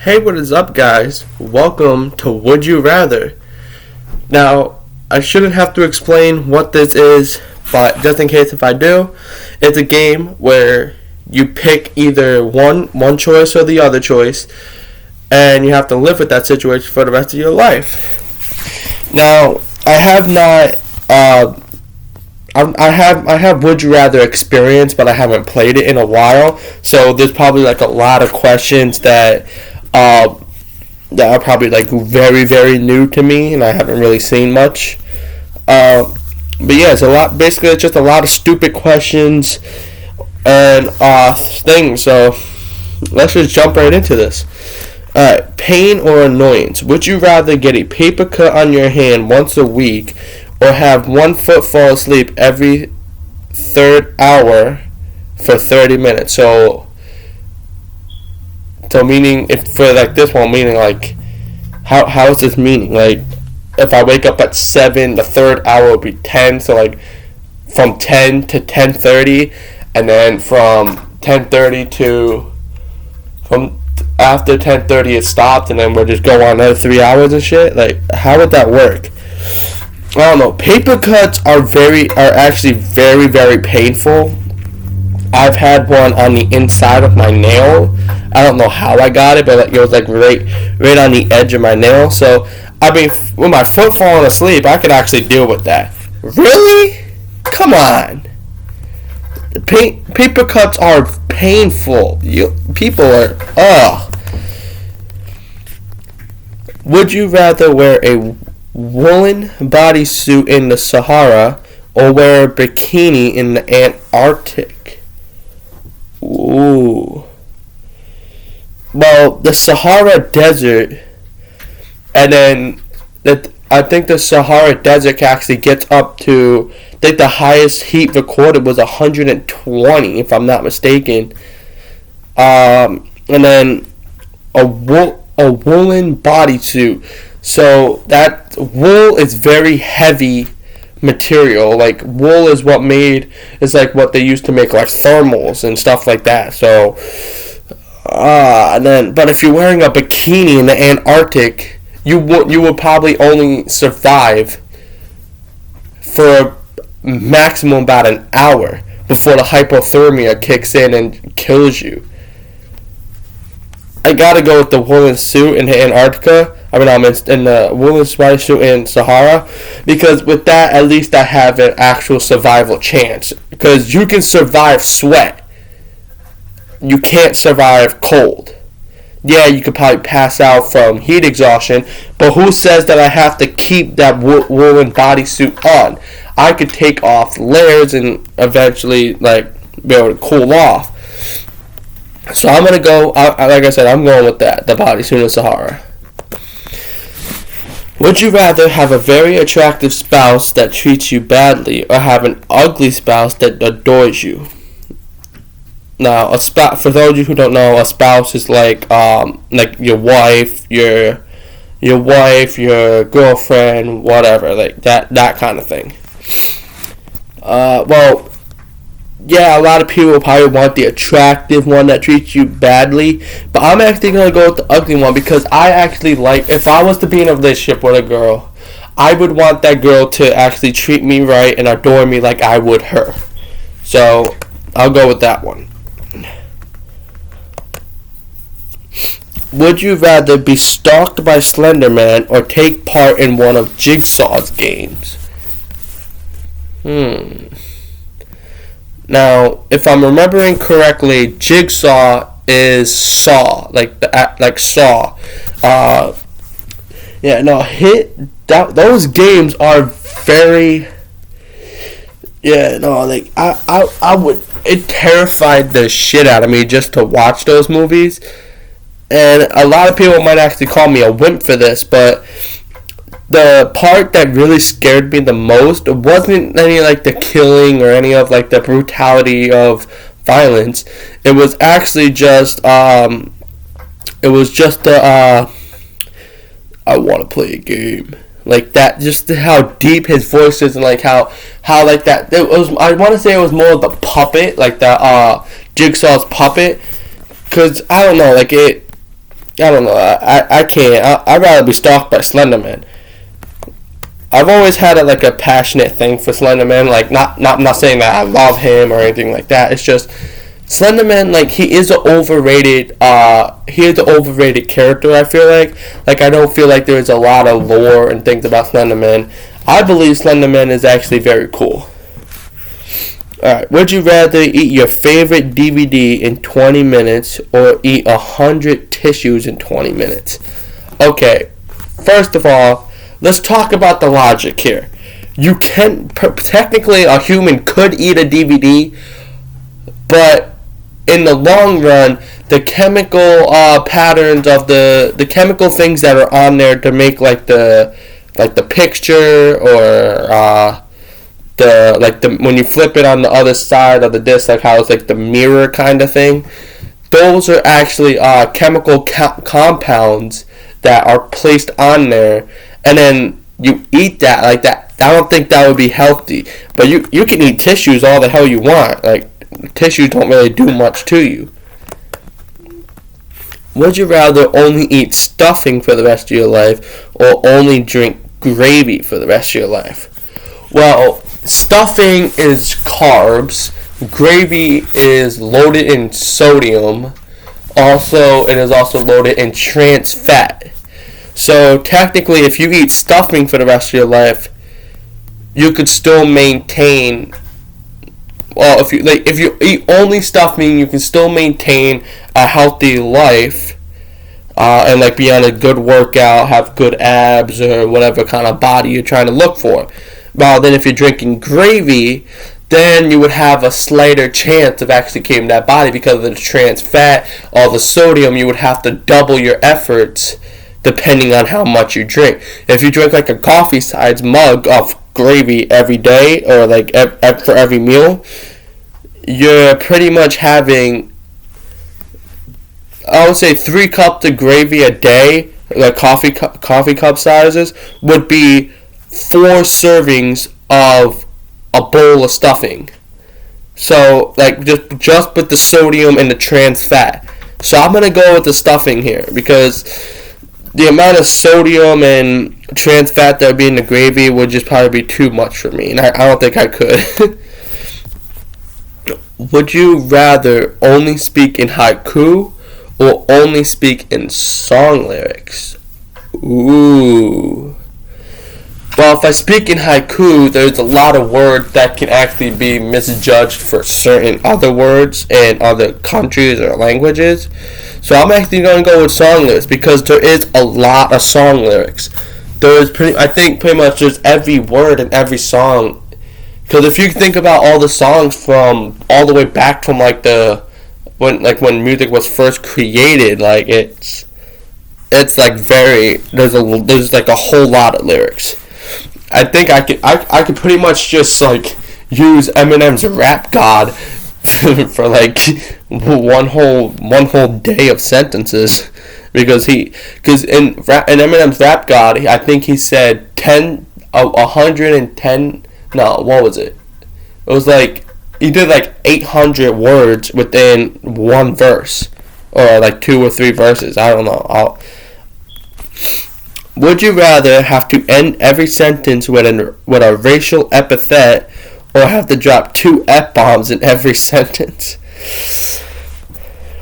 Hey, what is up, guys? Welcome to Would You Rather. Now, I shouldn't have to explain what this is, but just in case if I do, it's a game where you pick either one choice or the other choice, and you have to live with that situation for the rest of your life. Now, I have not. I have Would You Rather experience, but I haven't played it in a while. So there's probably like a lot of questions that are probably like very very new to me, and I haven't really seen much. But yeah, it's a lot. Basically, it's just a lot of stupid questions and things. So let's just jump right into this. Alright, pain or annoyance? Would you rather get a paper cut on your hand once a week, or have 1 foot fall asleep every third hour for 30 minutes? So meaning, if for like this one, meaning like, how is this meaning? Like, if I wake up at 7, the third hour would be 10, so like from 10 to 10:30, and then from 10:30 to, from after 10:30 it stopped, and then we'll just go on another 3 hours and shit. Like, how would that work? I don't know. Paper cuts are actually very, very painful. I've had one on the inside of my nail. I don't know how I got it, but it was like right on the edge of my nail. So, I mean, with my foot falling asleep, I could actually deal with that. Really? Come on. Paper cuts are painful. People are, ugh. Would you rather wear a woolen bodysuit in the Sahara or wear a bikini in the Antarctic? Ooh. Well, the Sahara Desert, and then I think the Sahara Desert actually gets up to, I think the highest heat recorded was 120, if I'm not mistaken. And then a woolen bodysuit. So that wool is very heavy material. Like, wool is what they used to make like thermals and stuff like that. So but if you're wearing a bikini in the Antarctic, you would probably only survive for a maximum about an hour before the hypothermia kicks in and kills you. I gotta go with the woolen suit in Antarctica. I'm in the woolen bodysuit in Sahara, because with that, at least I have an actual survival chance. Because you can survive sweat. You can't survive cold. Yeah, you could probably pass out from heat exhaustion, but who says that I have to keep that woolen bodysuit on? I could take off layers and eventually be able to cool off. So I'm going to go, like I said, I'm going with that, the bodysuit in Sahara. Would you rather have a very attractive spouse that treats you badly, or have an ugly spouse that adores you? Now, for those of you who don't know, a spouse is like your wife, your girlfriend, whatever, like that kind of thing. Well, yeah, a lot of people probably want the attractive one that treats you badly, but I'm actually going to go with the ugly one, because I actually if I was to be in a relationship with a girl, I would want that girl to actually treat me right and adore me like I would her. So, I'll go with that one. Would you rather be stalked by Slender Man or take part in one of Jigsaw's games? Now, if I'm remembering correctly, Jigsaw is Saw, like Saw. Those games are very. Yeah, no, I would. It terrified the shit out of me just to watch those movies, and a lot of people might actually call me a wimp for this, but the part that really scared me the most wasn't any the killing or any of the brutality of violence. It was actually just I want to play a game. Like that, just how deep his voice is, and how that it was. I want to say it was more of the puppet, Jigsaw's puppet, because I don't know, I don't know. I can't. I'd rather be stalked by Slenderman. I've always had a passionate thing for Slenderman. Like I'm not saying that I love him or anything like that. It's just Slenderman. Like he is an overrated. He is an overrated character. I feel like I don't feel like there's a lot of lore and things about Slenderman. I believe Slenderman is actually very cool. Alright, would you rather eat your favorite DVD in 20 minutes or eat 100 tissues in 20 minutes? Okay, first of all, let's talk about the logic here. You can, technically a human could eat a DVD, but in the long run, the chemical patterns of the chemical things that are on there to make like the picture or when you flip it on the other side of the disc, like how it's like the mirror kind of thing, those are actually chemical compounds that are placed on there, and then you eat that like that. I don't think that would be healthy, but you can eat tissues all the hell you want. Like tissues don't really do much to you. Would you rather only eat stuffing for the rest of your life or only drink gravy for the rest of your life? Well, stuffing is carbs. Gravy is loaded in sodium. Also, it is also loaded in trans fat. So technically, if you eat stuffing for the rest of your life, you could still maintain. Well, if you eat only stuffing, you can still maintain a healthy life, and like be on a good workout, have good abs or whatever kind of body you're trying to look for. Well, then if you're drinking gravy, then you would have a slighter chance of actually keeping that body because of the trans fat, all the sodium. You would have to double your efforts depending on how much you drink. If you drink like a coffee-sized mug of gravy every day or like for every meal, you're pretty much having, I would say, 3 cups of gravy a day, like coffee cup sizes, would be 4 servings of a bowl of stuffing. So like just with the sodium and the trans fat. So I'm gonna go with the stuffing here because the amount of sodium and trans fat that would be in the gravy would just probably be too much for me, and I don't think I could. Would you rather only speak in haiku or only speak in song lyrics? Ooh. Well, if I speak in haiku, there's a lot of words that can actually be misjudged for certain other words in other countries or languages. So I'm actually going to go with song lyrics because there is a lot of song lyrics. I think pretty much there's every word in every song. Because if you think about all the songs from all the way back from when music was first created, like it's like there's like a whole lot of lyrics. I think I could pretty much just like use Eminem's Rap God for like one whole day of sentences because in Eminem's Rap God, I think he said 110. No, what was it? It was like he did like 800 words within one verse, or like 2 or 3 verses. I don't know. Would you rather have to end every sentence with a racial epithet or have to drop 2 F-bombs in every sentence?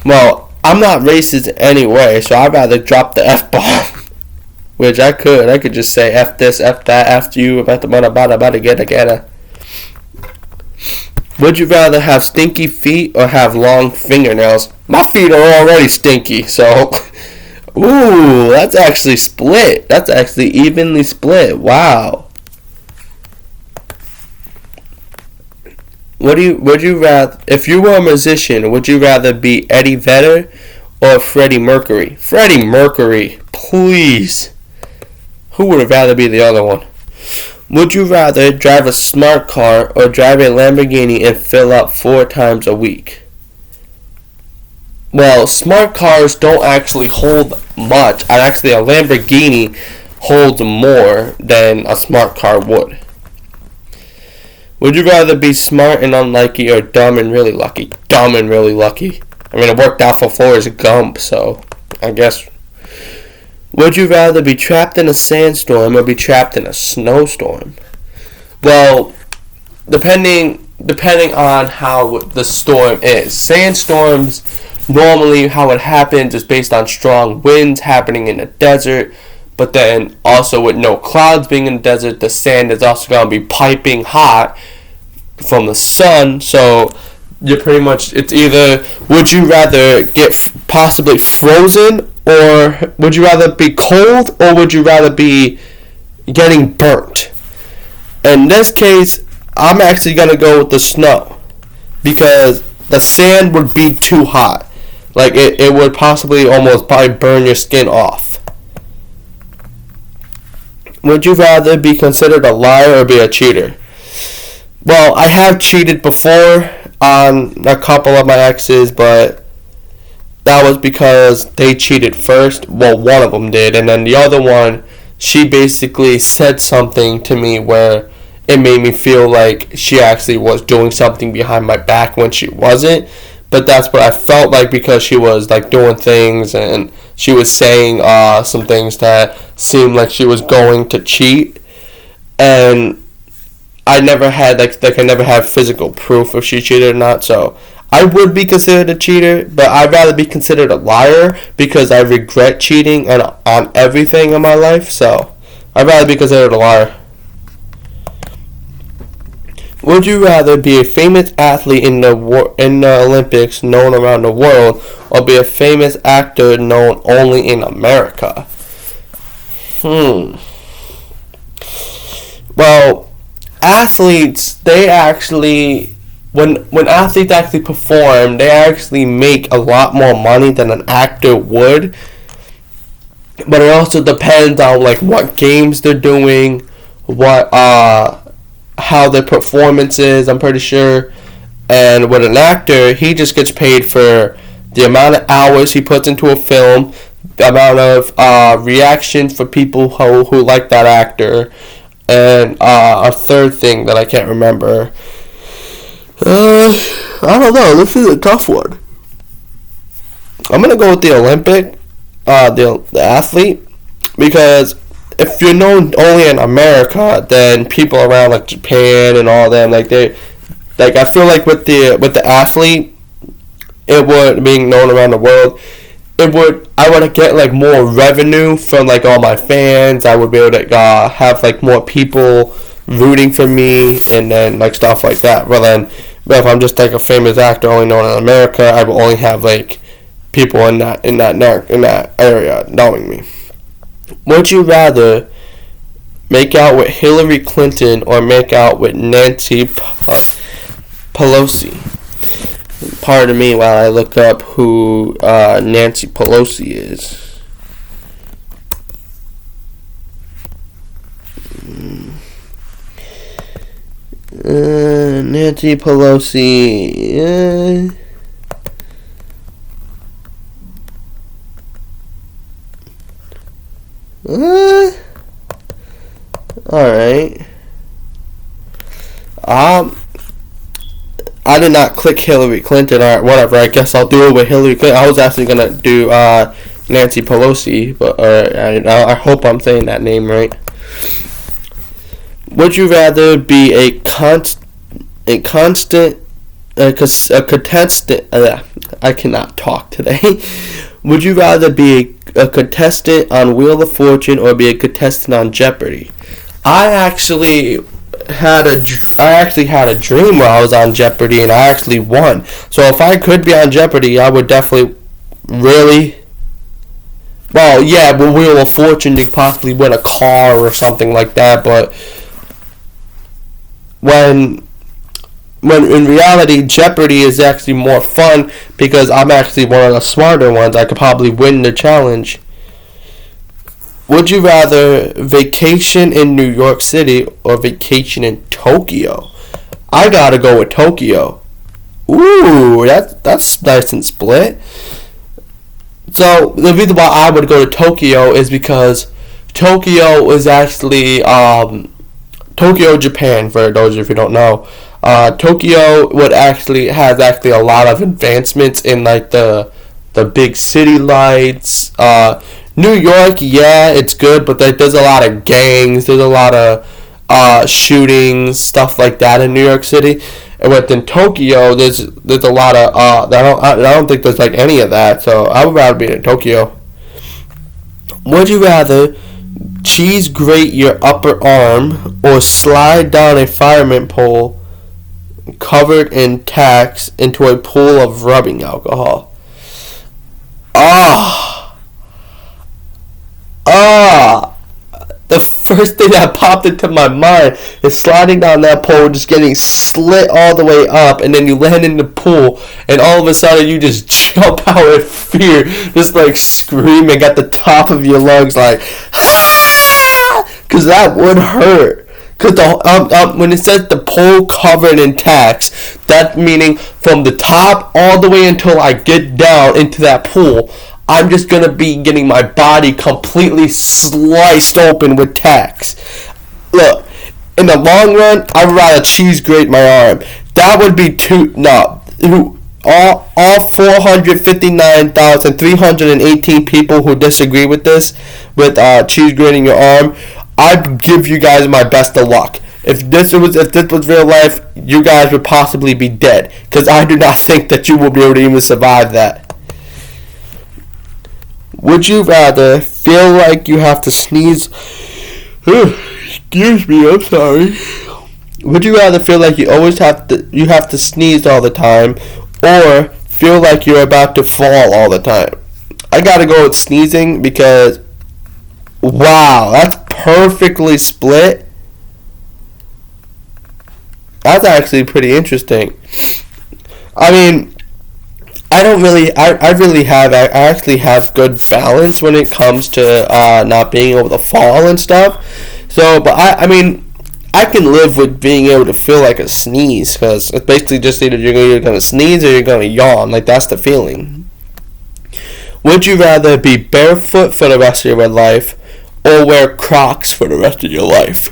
Well, I'm not racist anyway, so I'd rather drop the F-bomb. Which I could just say F this, F that, F you, about the bada get. Would you rather have stinky feet or have long fingernails? My feet are already stinky, so... Ooh, that's actually split. That's actually evenly split. Wow. Would you rather, if you were a musician, would you rather be Eddie Vedder or Freddie Mercury? Freddie Mercury, please. Who would have rather be the other one? Would you rather drive a smart car or drive a Lamborghini and fill up 4 times a week? Well, smart cars don't actually hold much. Actually, a Lamborghini holds more than a smart car would. Would you rather be smart and unlucky or dumb and really lucky? Dumb and really lucky. I mean, it worked out for Forrest Gump, so I guess Would you rather be trapped in a sandstorm or be trapped in a snowstorm? Well, depending on how the storm is. Sandstorms, normally how it happens is based on strong winds happening in the desert, but then also with no clouds being in the desert, the sand is also going to be piping hot from the sun. So you're pretty much, it's either would you rather get possibly frozen, or would you rather be cold, or would you rather be getting burnt? In this case, I'm actually going to go with the snow, because the sand would be too hot. Like, it would possibly almost probably burn your skin off. Would you rather be considered a liar or be a cheater? Well, I have cheated before on a couple of my exes, but that was because they cheated first. Well, one of them did, and then the other one, she basically said something to me where it made me feel like she actually was doing something behind my back when she wasn't. But that's what I felt like, because she was like doing things and she was saying some things that seemed like she was going to cheat. And I never had I never had physical proof if she cheated or not. So I would be considered a cheater, but I'd rather be considered a liar, because I regret cheating on everything in my life. So I'd rather be considered a liar. Would you rather be a famous athlete in the Olympics known around the world, or be a famous actor known only in America? Well, athletes, they actually, when athletes actually perform, they actually make a lot more money than an actor would. But it also depends on like what games they're doing, what how their performance is, I'm pretty sure. And with an actor, he just gets paid for the amount of hours he puts into a film, the amount of reactions for people who like that actor, and a third thing that I can't remember. I don't know. This is a tough one. I'm gonna go with the Olympic, the athlete, because if you're known only in America, then people around like Japan and all them, like I feel like with the athlete, it would, being known around the world, I would get like more revenue from like all my fans. I would be able to have like more people rooting for me, and then like stuff like that. But if I'm just like a famous actor only known in America, I will only have like people in that area knowing me. Would you rather make out with Hillary Clinton or make out with Nancy Pelosi? Pardon me while I look up who Nancy Pelosi is. Nancy Pelosi. Alright. I did not click Hillary Clinton or whatever. I guess I'll do it with Hillary Clinton. I was actually gonna do Nancy Pelosi, but I hope I'm saying that name right. Would you rather be a contestant? I cannot talk today. Would you rather be a contestant on Wheel of Fortune or be a contestant on Jeopardy? I actually had a dream where I was on Jeopardy and I actually won. So if I could be on Jeopardy, I would definitely with Wheel of Fortune you could possibly win a car or something like that, but when in reality, Jeopardy is actually more fun because I'm actually one of the smarter ones. I could probably win the challenge. Would you rather vacation in New York City or vacation in Tokyo? I gotta go with Tokyo. Ooh, that's nice and split. So the reason why I would go to Tokyo is because Tokyo is actually Tokyo, Japan. For those of you who don't know. Tokyo has a lot of advancements in like the big city lights. New York, yeah, it's good, but there's a lot of gangs, there's a lot of shootings, stuff like that in New York City. And within Tokyo, there's a lot of I don't think there's like any of that. So I would rather be in Tokyo. Would you rather cheese grate your upper arm or slide down a fireman pole covered in tacks into a pool of rubbing alcohol? The first thing that popped into my mind is sliding down that pole, just getting slit all the way up, and then you land in the pool, and all of a sudden you just jump out in fear, just like screaming at the top of your lungs, like, because that would hurt. Because when it says the pole covered in tacks, that meaning from the top all the way until I get down into that pool, I'm just going to be getting my body completely sliced open with tacks. Look, in the long run, I'd rather cheese grate my arm. That would be all 459,318 people who disagree with this, with cheese grating your arm, I'd give you guys my best of luck. If this was real life, you guys would possibly be dead, because I do not think that you will be able to even survive that. Would you rather feel like you have to sneeze? Excuse me, I'm sorry. Would you rather feel like you have to sneeze all the time, or feel like you're about to fall all the time? I gotta go with sneezing because, wow, that's perfectly split. That's actually pretty interesting. I mean, I actually have good balance when it comes to not being able to fall and stuff. So, but I mean, I can live with being able to feel like a sneeze, because it's basically just either you're going to sneeze or you're going to yawn. Like, that's the feeling. Would you rather be barefoot for the rest of your life or wear Crocs for the rest of your life?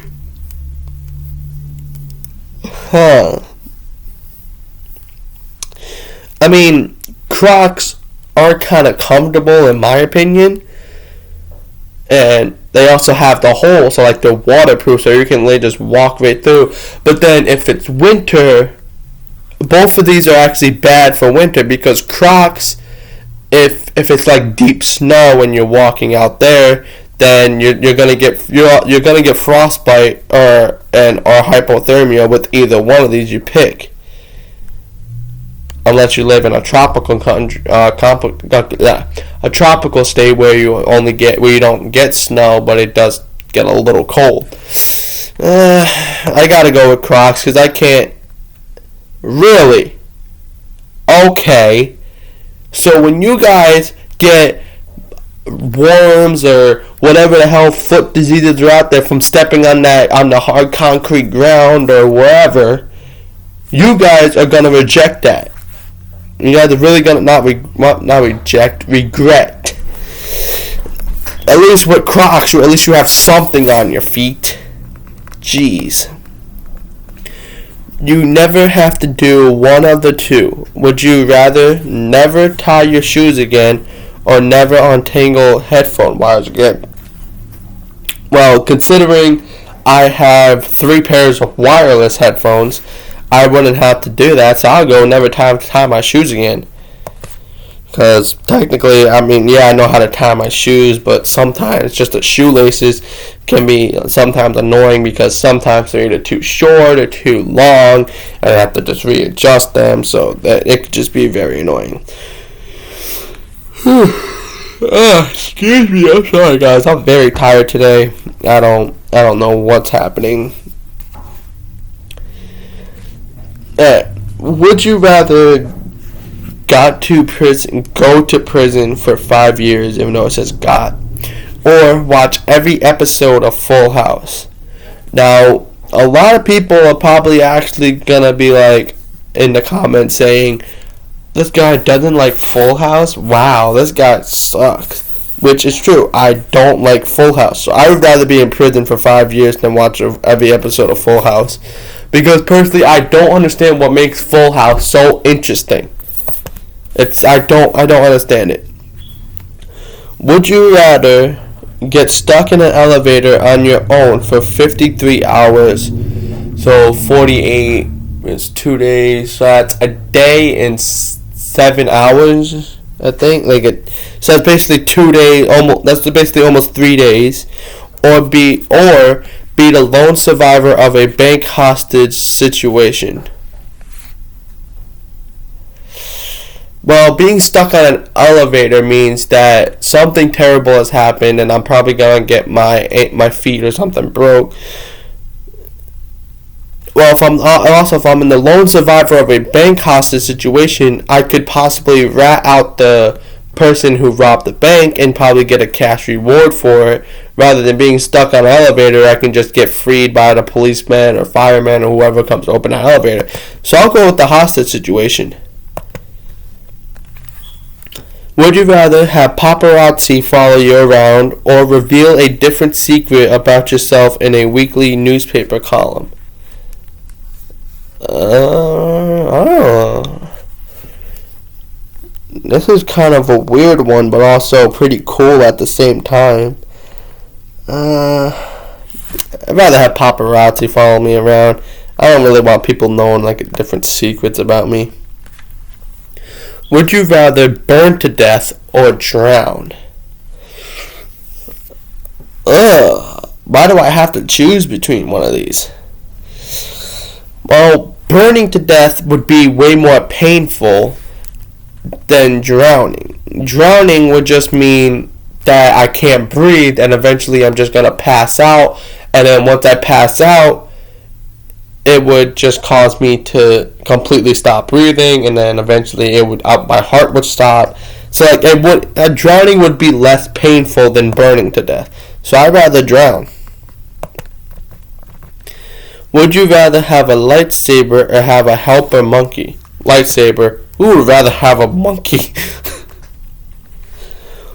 I mean, Crocs are kind of comfortable in my opinion, and they also have the hole, so like they're waterproof, so you can literally just walk right through. But then if it's winter, both of these are actually bad for winter, because Crocs, if it's like deep snow when you're walking out there, then you're gonna get frostbite or hypothermia with either one of these you pick. Unless you live in a tropical country, a tropical state where you don't get snow, but it does get a little cold. I gotta go with Crocs because I can't really. Okay, so when you guys get worms or whatever the hell foot diseases are out there from stepping on the hard concrete ground or wherever, you guys are gonna reject that. You guys are really gonna regret. At least with Crocs, or at least you have something on your feet. Jeez. You never have to do one of the two. Would you rather never tie your shoes again, or never untangle headphone wires again? Well, considering I have 3 pairs of wireless headphones, I wouldn't have to do that, so I'll go never tie my shoes again. Because technically, I mean, yeah, I know how to tie my shoes, but sometimes just the shoelaces can be sometimes annoying, because sometimes they're either too short or too long, and I have to just readjust them, so that it could just be very annoying. Excuse me, I'm sorry guys, I'm very tired today. I don't know what's happening. Would you rather go to prison for 5 years, even though it says got, or watch every episode of Full House? Now, a lot of people are probably actually gonna be like in the comments saying, this guy doesn't like Full House? Wow, this guy sucks. Which is true. I don't like Full House. So I would rather be in prison for 5 years than watch every episode of Full House. Because personally, I don't understand what makes Full House so interesting. I don't understand it. Would you rather get stuck in an elevator on your own for 53 hours? So 48 is 2 days. So that's a day and 7 hours, I think. So that's basically 2 days. That's basically almost 3 days. Or be the lone survivor of a bank hostage situation. Well, being stuck on an elevator means that something terrible has happened, and I'm probably gonna get my feet or something broke. Well, if I'm in the lone survivor of a bank hostage situation, I could possibly rat out the person who robbed the bank and probably get a cash reward for it. Rather than being stuck on an elevator, I can just get freed by the policeman or fireman or whoever comes to open the elevator. So I'll go with the hostage situation. Would you rather have paparazzi follow you around or reveal a different secret about yourself in a weekly newspaper column? I don't know. This is kind of a weird one, but also pretty cool at the same time. I'd rather have paparazzi follow me around. I don't really want people knowing different secrets about me. Would you rather burn to death or drown? Why do I have to choose between one of these? Well, burning to death would be way more painful than drowning. Drowning would just mean that I can't breathe and eventually I'm just going to pass out. And then once I pass out, it would just cause me to completely stop breathing, and then eventually my heart would stop. So drowning would be less painful than burning to death. So I'd rather drown. Would you rather have a lightsaber or have a helper monkey? Lightsaber. Who would rather have a monkey?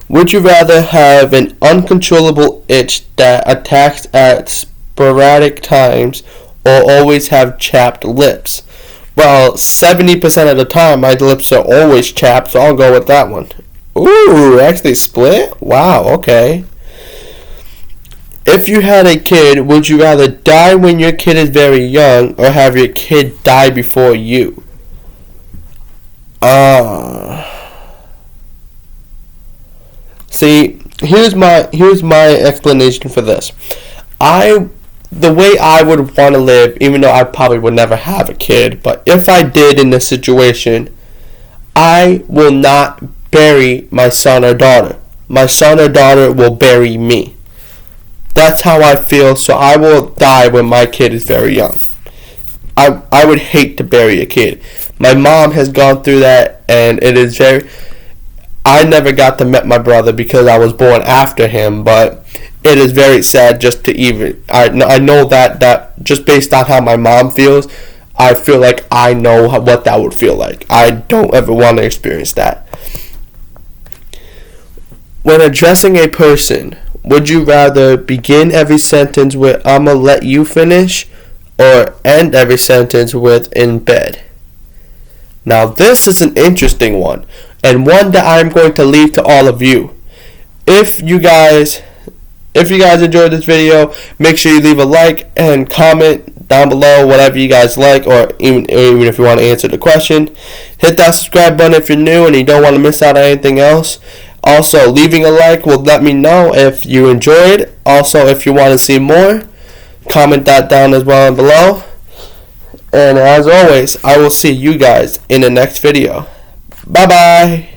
Would you rather have an uncontrollable itch that attacks at sporadic times or always have chapped lips? Well, 70% of the time my lips are always chapped, so I'll go with that one. Ooh, actually split? Wow, okay. If you had a kid, would you rather die when your kid is very young or have your kid die before you? See, here's my explanation for this. The way I would want to live, even though I probably would never have a kid, but if I did in this situation, I will not bury my son or daughter. My son or daughter will bury me. That's how I feel, so I will die when my kid is very young. I would hate to bury a kid. My mom has gone through that, and it is I never got to meet my brother because I was born after him, but it is very sad just to even... I know that just based on how my mom feels, I feel like I know what that would feel like. I don't ever want to experience that. When addressing a person, would you rather begin every sentence with "I'ma let you finish" or end every sentence with "in bed"? Now this is an interesting one, and one that I'm going to leave to all of you. If you guys enjoyed this video, make sure you leave a like and comment down below whatever you guys like, or even if you want to answer the question. Hit that subscribe button if you're new and you don't want to miss out on anything else. Also, leaving a like will let me know if you enjoyed. Also, if you want to see more, comment that down as well and below. And as always, I will see you guys in the next video. Bye bye.